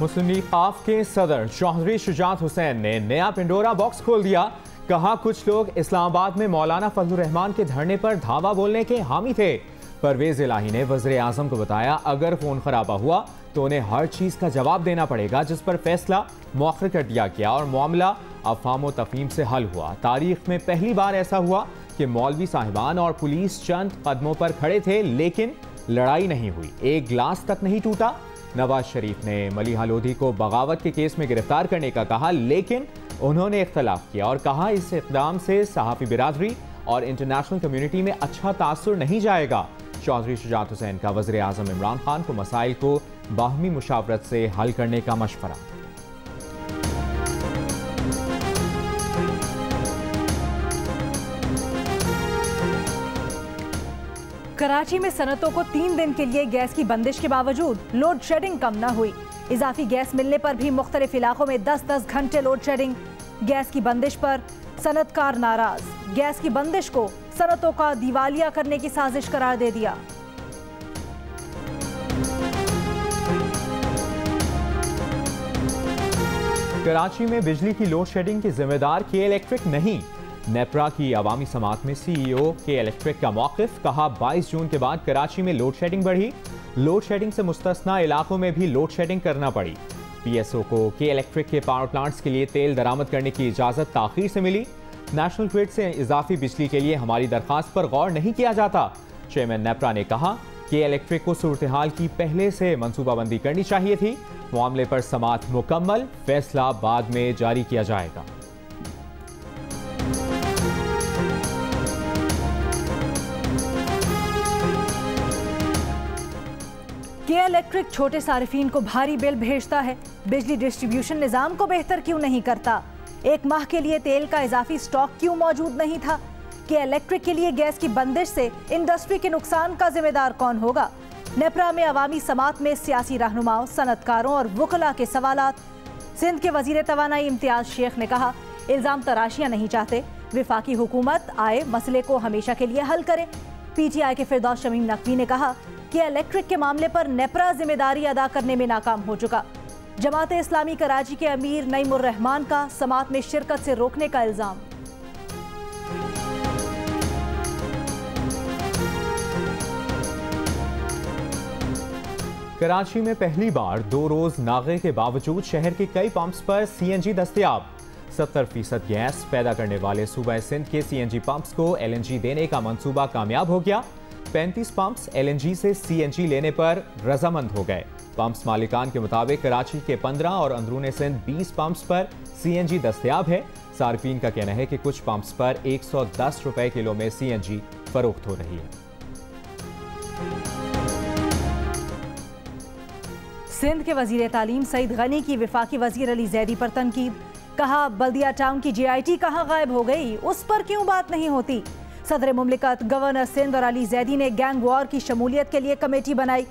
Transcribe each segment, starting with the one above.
मुस्लिम league काफ के सदर चौधरी शुजात हुसैन ने नया पिंडोरा बॉक्स खोल दिया। कहा कुछ लोग इस्लामाबाद में मौलाना फजलुर रहमान के धरने पर धावा बोलने के हामी थे। परवेज इलाही ने वज़ीर आज़म को बताया अगर फोन खराबा हुआ तो उन्हें हर चीज का जवाब देना पड़ेगा, जिस पर फैसला मौखर कर दिया गया और मामला अफवाम व तफहीम से हल हुआ। तारीख में पहली बार ऐसा हुआ कि मौलवी साहिबान और पुलिस चंद कदमों पर खड़े थे लेकिन लड़ाई नहीं हुई, एक गिलास तक नहीं टूटा। नवाज शरीफ ने मलिहा लोधी को बगावत के केस में गिरफ्तार करने का कहा, लेकिन उन्होंने इख्तलाफ किया और कहा इस इक़दाम से सहाफ़ी बिरादरी और इंटरनेशनल कम्युनिटी में अच्छा तासुर नहीं जाएगा। चौधरी शुजात हुसैन का वज़ीर आज़म इमरान खान को मसाइल को बाहमी मुशावरत से हल करने का मशवरा। कराची में सनतों को 3 दिन के लिए गैस की बंदिश के बावजूद लोड शेडिंग कम न हुई। इजाफी गैस मिलने पर भी मुख्तलिफ इलाकों में 10-10 घंटे लोड शेडिंग। गैस की बंदिश पर सनतकार नाराज। गैस की बंदिश को सनतों का दिवालिया करने की साजिश करार दे दिया। कराची में बिजली की लोड शेडिंग की जिम्मेदार के इलेक्ट्रिक नहीं। नेपरा की अवामी समात में सीईओ के इलेक्ट्रिक का मौक़िफ़। कहा 22 जून के बाद कराची में लोड शेडिंग बढ़ी, लोड शेडिंग से मुस्तस्ना इलाकों में भी लोड शेडिंग करना पड़ी। पीएसओ को के इलेक्ट्रिक के पावर प्लांट्स के लिए तेल दरामद करने की इजाज़त ताख़ीर से मिली। नेशनल ग्रिड से इजाफी बिजली के लिए हमारी दरख्वास्त पर गौर नहीं किया जाता। चेयरमैन नेपरा ने कहा कि इलेक्ट्रिक को सूरत हाल की पहले से मनसूबाबंदी करनी चाहिए थी। मामले पर समाअत मुकम्मल, फैसला बाद में जारी किया जाएगा। के इलेक्ट्रिक छोटे सारिफीन को भारी बिल भेजता है, बिजली डिस्ट्रीब्यूशन निज़ाम को बेहतर क्यों नहीं करता? एक माह के लिए तेल का इजाफी स्टॉक क्यों मौजूद नहीं था? के इलेक्ट्रिक के लिए गैस की बंदिश से इंडस्ट्री के नुकसान का जिम्मेदार कौन होगा? नेपरा में अवामी समात में सियासी रहनुमाओं, सनतकारों और वकला के सवालात। सिंध के वजीर तवानाई इम्तियाज शेख ने कहा इल्ज़ाम तराशियाँ नहीं चाहते, विफाकी हुकूमत आए मसले को हमेशा के लिए हल करे। PTI के फिरदौस शमीम नकवी ने कहा कि इलेक्ट्रिक के मामले पर नेपरा जिम्मेदारी अदा करने में नाकाम हो चुका। जमात इस्लामी कराची के अमीर नईमुर रहमान का समात में शिरकत से रोकने का इल्ज़ाम। कराची में पहली बार 2 रोज नागे के बावजूद शहर के कई पंप्स पर CNG दस्तयाब। 70% गैस पैदा करने वाले सूबा सिंध के CNG पंप्स को LNG देने का मंसूबा कामयाब हो गया। 35 पंप्स LNG से CNG लेने पर रजामंद हो गए। पंप्स मालिकान के मुताबिक कराची के 15 और अंदरूने सिंध 20 पंप्स पर CNG दस्तयाब है। सार्फिन का कहना है कि कुछ पंप्स पर 110 रुपए किलो में CNG फरोख्त हो रही है। सिंध के वजीर तालीम सईद गनी की विफाकी वजीर अली जैदी पर तनकीद। कहा बल्दिया टाउन की JIT कहाँ गायब हो गई, उस पर क्यों बात नहीं होती? सदर मुमलिकत गवर्नर सिंध और अली जैदी ने गैंग वॉर की शमूलियत के लिए कमेटी बनाई।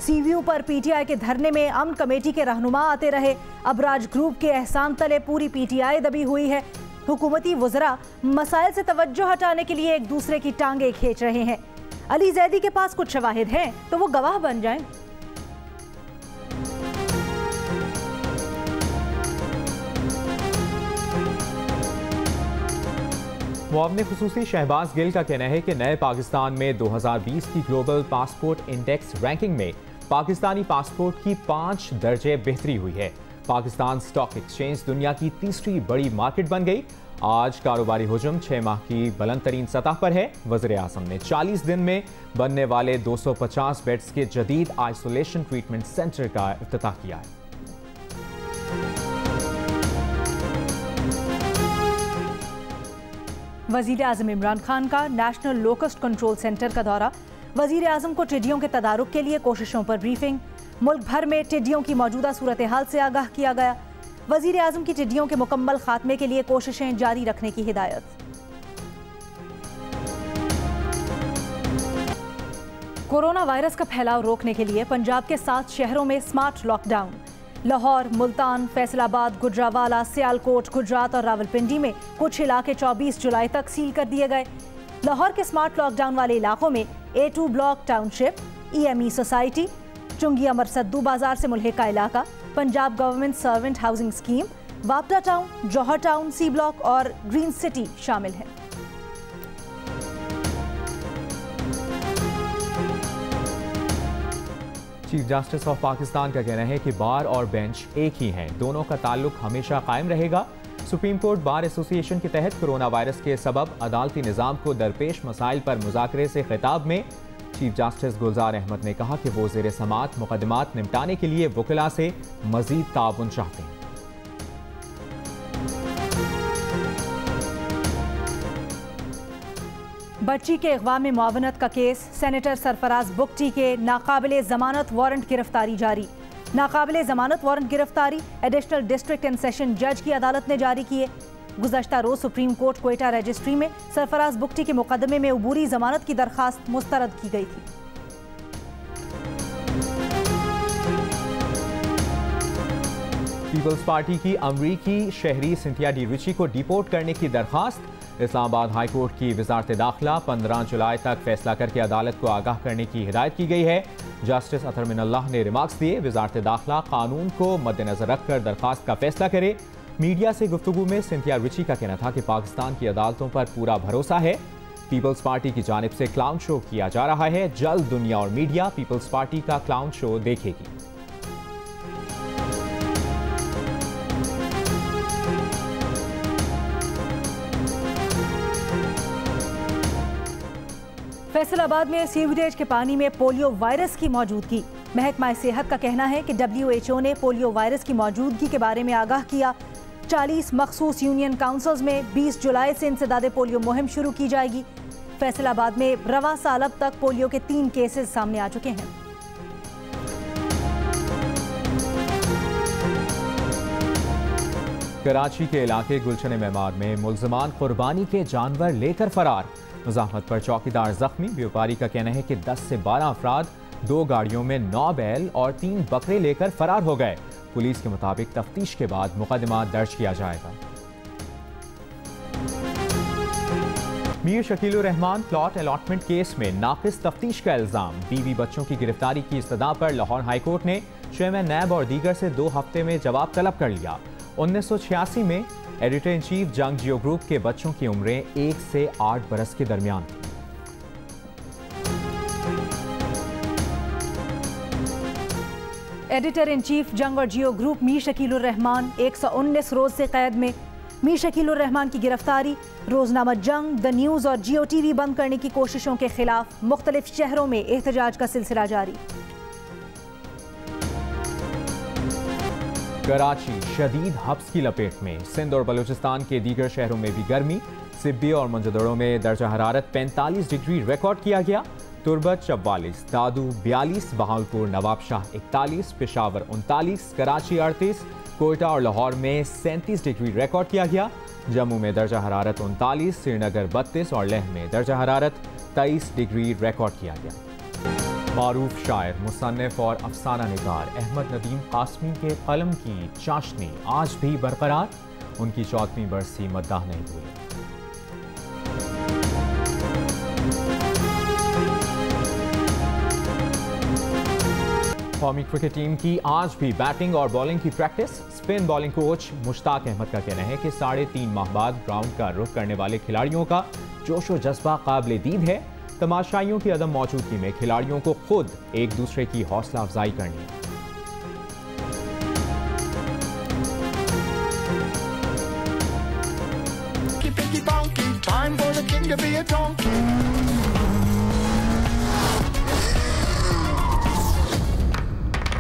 CVU पर PTI के धरने में अमन कमेटी के रहनुमा आते रहे। अबराज ग्रुप के एहसान तले पूरी PTI दबी हुई है। हुकूमती वज़रा मसाइल से तवज्जो हटाने के लिए एक दूसरे की टांगे खींच रहे हैं। अली जैदी के पास कुछ शवाहिद हैं तो वो गवाह बन जाएं। मुआवने खुसूसी शहबाज गिल का कहना है कि नए पाकिस्तान में 2020 की ग्लोबल पासपोर्ट इंडेक्स रैंकिंग में पाकिस्तानी पासपोर्ट की 5 दर्जे बेहतरी हुई है। पाकिस्तान स्टॉक एक्सचेंज दुनिया की तीसरी बड़ी मार्केट बन गई। आज कारोबारी हुजम 6 माह की बुलंद तरीन सतह पर है। वज़ीर आज़म ने 40 दिन में बनने वाले 250 बेड्स के जदीद आइसोलेशन ट्रीटमेंट सेंटर का इफ्तिताह किया है। वज़ीर आज़म इमरान खान का नेशनल लोकस्ट कंट्रोल सेंटर का दौरा। वज़ीर आज़म को टिड्डियों के तदारुक के लिए कोशिशों पर ब्रीफिंग। मुल्क भर में टिड्डियों की मौजूदा सूरत हाल से आगाह किया गया। वज़ीर आज़म की टिड्डियों के मुकम्मल खात्मे के लिए कोशिशें जारी रखने की हिदायत। कोरोना वायरस का फैलाव रोकने के लिए पंजाब के 7 शहरों में स्मार्ट लॉकडाउन। लाहौर, मुल्तान, फैसलाबाद, गुजरावाला, सियालकोट, गुजरात और रावलपिंडी में कुछ इलाके 24 जुलाई तक सील कर दिए गए। लाहौर के स्मार्ट लॉकडाउन वाले इलाकों में A2 block township, EME society, चुंगी अमर सद्दू बाजार से मुल्हिका इलाका, Punjab government servant housing scheme, Wapda town, Johar town, C block और ग्रीन सिटी शामिल है। चीफ जस्टिस ऑफ पाकिस्तान का कहना है कि बार और बेंच एक ही हैं, दोनों का ताल्लुक हमेशा कायम रहेगा। सुप्रीम कोर्ट बार एसोसिएशन के तहत कोरोना वायरस के सबब अदालती निज़ाम को दरपेश मसाइल पर मुज़ाकरे से खिताब में चीफ जस्टिस गुलजार अहमद ने कहा कि वो ज़ेर समाअत मुकदमात निपटाने के लिए वकीला से मज़ीद ताउन चाहते हैं। बच्ची के अगवा में मुआवनत का केस, सेनेटर सरफराज बुगटी के नाकाबिले जमानत वारंट गिरफ्तारी जारी। नाकाबिले जमानत वारंट गिरफ्तारी एडिशनल डिस्ट्रिक्ट एंड सेशन जज की अदालत ने जारी किए। गुज़श्ता रोज सुप्रीम कोर्ट क्वेटा रजिस्ट्री में सरफराज बुगटी के मुकदमे में अबूरी जमानत की दरखास्त मुस्तरद की गई थी। पीपल्स पार्टी की अमरीकी शहरी सिंथिया डी रिची को डिपोर्ट करने की दरखास्त। इस्लामाबाद हाई कोर्ट की वजारत दाखिला 15 जुलाई तक फैसला करके अदालत को आगाह करने की हिदायत की गई है। जस्टिस अतर मिनल्लाह ने रिमार्क्स दिए, वजारत दाखिला कानून को मद्देनजर रखकर दरखास्त का फैसला करे। मीडिया से गुफ्तगू में सिंथिया रिची का कहना था कि पाकिस्तान की अदालतों पर पूरा भरोसा है। पीपल्स पार्टी की जानिब से क्लाउन शो किया जा रहा है, जल्द दुनिया और मीडिया पीपल्स पार्टी का क्लाउन शो देखेगी। फैसलाबाद में सीवरेज के पानी में पोलियो वायरस की मौजूदगी। महकमा सेहत का कहना है कि WHO ने पोलियो वायरस की मौजूदगी के बारे में आगाह किया। 40 मखसूस यूनियन काउंसिल्स में 20 जुलाई से इंसदादे पोलियो मुहिम शुरू की जाएगी। फैसलाबाद में रवा साल अब तक पोलियो के 3 केसेस सामने आ चुके हैं। कराची के इलाके गुलशन मेमार में मुल्ज़मान कुर्बानी के जानवर लेकर फरार। मुज़ाहमत पर चौकीदार जख्मी। व्यापारी का कहना है कि 10 से 12 अफराद 2 गाड़ियों में 9 बैल और 3 बकरे लेकर फरार हो गए। पुलिस के मुताबिक तफ्तीश के बाद मुकदमा दर्ज किया जाएगा। Mir Shakeelur Rahman plot allotment case में नाकिस तफ्तीश का इल्जाम। बीवी बच्चों की गिरफ्तारी की इस्तदा पर लाहौर हाईकोर्ट ने चेयरमैन नैब और दीगर से 2 हफ्ते में जवाब तलब कर लिया। 1986 में एडिटर इन चीफ जंग जियो ग्रुप के बच्चों की उम्रें 1 से 8 बरस के दरमियान थी। एडिटर इन चीफ जंग और जियो ग्रुप मीर शकीलुर रहमान 119 रोज से कैद में। मीर शकीलुर रहमान की गिरफ्तारी, रोजनामा जंग, द न्यूज और जियो टीवी बंद करने की कोशिशों के खिलाफ मुख्तलिफ शहरों में एहतजाज का सिलसिला जारी। कराची शदीद हब्स की लपेट में। सिंध और बलूचिस्तान के दीगर शहरों में भी गर्मी। सिब्बी और मंजदड़ों में दर्जा हरारत 45 डिग्री रिकॉर्ड किया गया। तुरबत 44, दादू 42, बहावलपुर नवाबशाह 41, पेशावर 39, कराची 38, कोयटा और लाहौर में 37 डिग्री रिकॉर्ड किया गया। जम्मू में दर्जा हरारत 39, श्रीनगर 32 और लेह में दर्जा हरारत 23 डिग्री रिकॉर्ड किया गया। मारूफ शायर, मुसन्निफ और अफसाना निगार अहमद नदीम कासमी के कलम की चाशनी आज भी बरकरार। उनकी 14वीं बरसी मद्दाह नहीं भूली। कौमी क्रिकेट टीम की आज भी बैटिंग और बॉलिंग की practice. Spin bowling coach Mushtaq Ahmed का कहना है कि 3.5 माह बाद ग्राउंड का रुख करने वाले खिलाड़ियों का जोश व जज्बा काबिल दीद है। तमाशाइयों की अदम मौजूदगी में खिलाड़ियों को खुद एक दूसरे की हौसला अफजाई करनी है।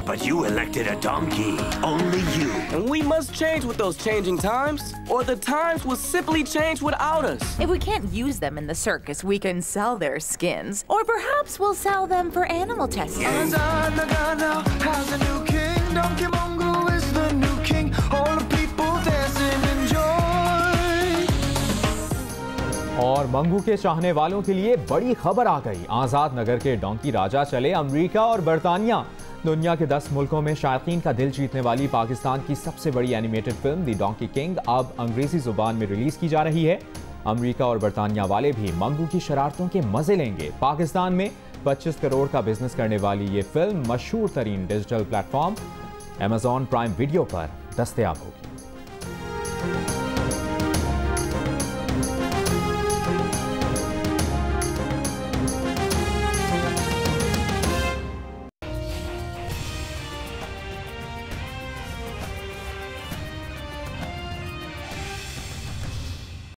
But you elected a donkey. Only you. And we must change with those changing times, or the times will simply change without us. If we can't use them in the circus, we can sell their skins. Or perhaps we'll sell them for animal testing. Has a new king. Donkey Mongo is the new king. All the people dance and enjoy. और मंगू के चाहने वालों के लिए बड़ी खबर आ गई। आजाद नगर के डोंकी राजा चले अमेरिका और बरतानिया। दुनिया के 10 मुल्कों में शायकीन का दिल जीतने वाली पाकिस्तान की सबसे बड़ी एनिमेटेड फिल्म दी डोंकी किंग अब अंग्रेजी जुबान में रिलीज की जा रही है। अमेरिका और बरतानिया वाले भी मंगू की शरारतों के मजे लेंगे। पाकिस्तान में 25 करोड़ का बिजनेस करने वाली ये फिल्म मशहूर तरीन digital platform Amazon prime video पर दस्तयाब होगी।